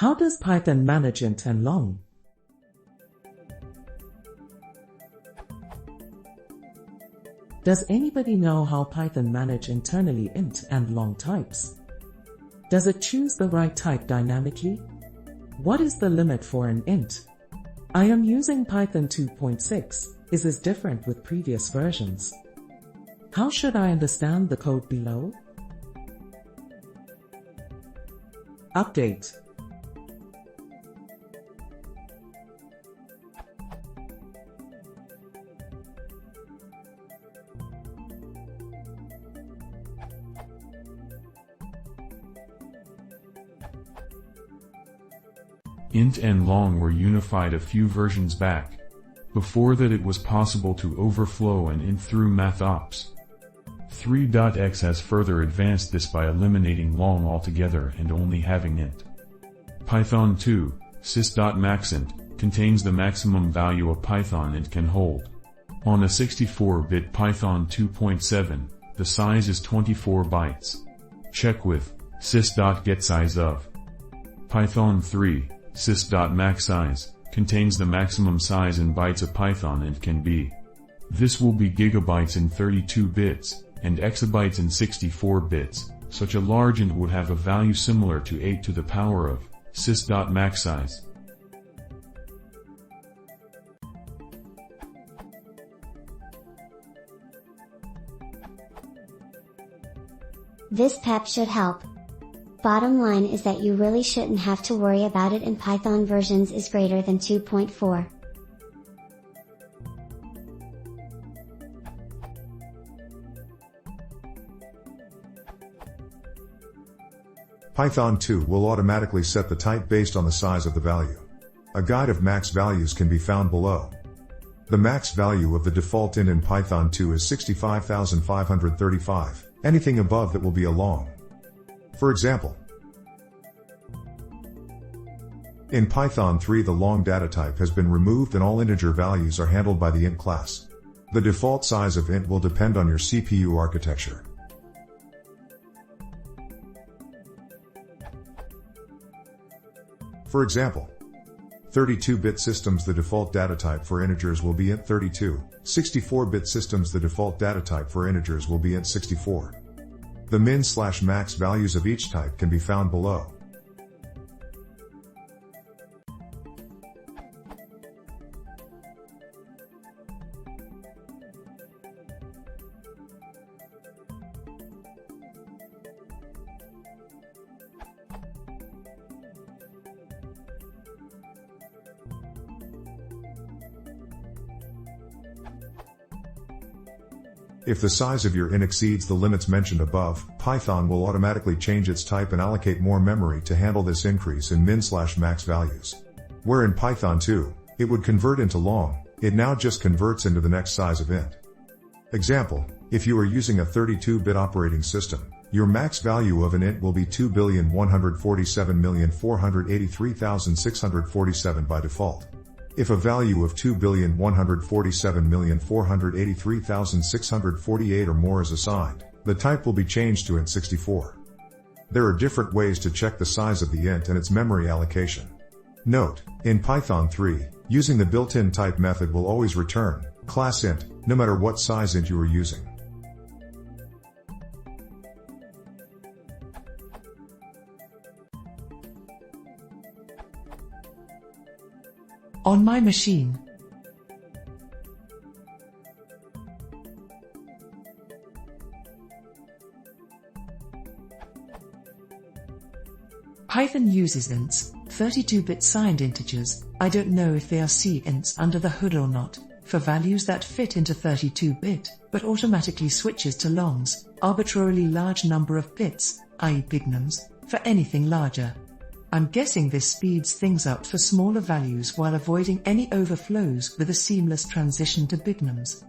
How does Python manage int and long? Does anybody know how Python manage internally int and long types? Does it choose the right type dynamically? What is the limit for an int? I am using Python 2.6. Is this different with previous versions? How should I understand the code below? Update. Int and long were unified a few versions back. Before that it was possible to overflow an int through mathops. 3.x has further advanced this by eliminating long altogether and only having int. Python 2, sys.maxint, contains the maximum value a Python int can hold. On a 64-bit Python 2.7, the size is 24 bytes. Check with sys.getSizeOf. Python 3, sys.maxSize, contains the maximum size in bytes a Python int can be. This will be gigabytes in 32 bits, and exabytes in 64 bits, such a large int would have a value similar to 8 to the power of sys.maxSize. This PEP should help. Bottom line is that you really shouldn't have to worry about it, and Python versions is greater than 2.4. Python 2 will automatically set the type based on the size of the value. A guide of max values can be found below. The max value of the default int in Python 2 is 65,535. Anything above that will be a long. For example, in Python 3 the long data type has been removed and all integer values are handled by the int class. The default size of int will depend on your CPU architecture. For example, 32-bit systems the default data type for integers will be int32, 64-bit systems the default data type for integers will be int64. The min/max values of each type can be found below. If the size of your int exceeds the limits mentioned above, Python will automatically change its type and allocate more memory to handle this increase in min/max values. Where in Python 2, it would convert into long, it now just converts into the next size of int. Example, if you are using a 32-bit operating system, your max value of an int will be 2,147,483,647 by default. If a value of 2,147,483,648 or more is assigned, the type will be changed to int64. There are different ways to check the size of the int and its memory allocation. Note, in Python 3, using the built-in type method will always return class int, no matter what size int you are using. On my machine. Python uses ints, 32-bit signed integers. I don't know if they are C ints under the hood or not, for values that fit into 32-bit, but automatically switches to longs, arbitrarily large number of bits, i.e. bignums, for anything larger. I'm guessing this speeds things up for smaller values while avoiding any overflows with a seamless transition to bignums.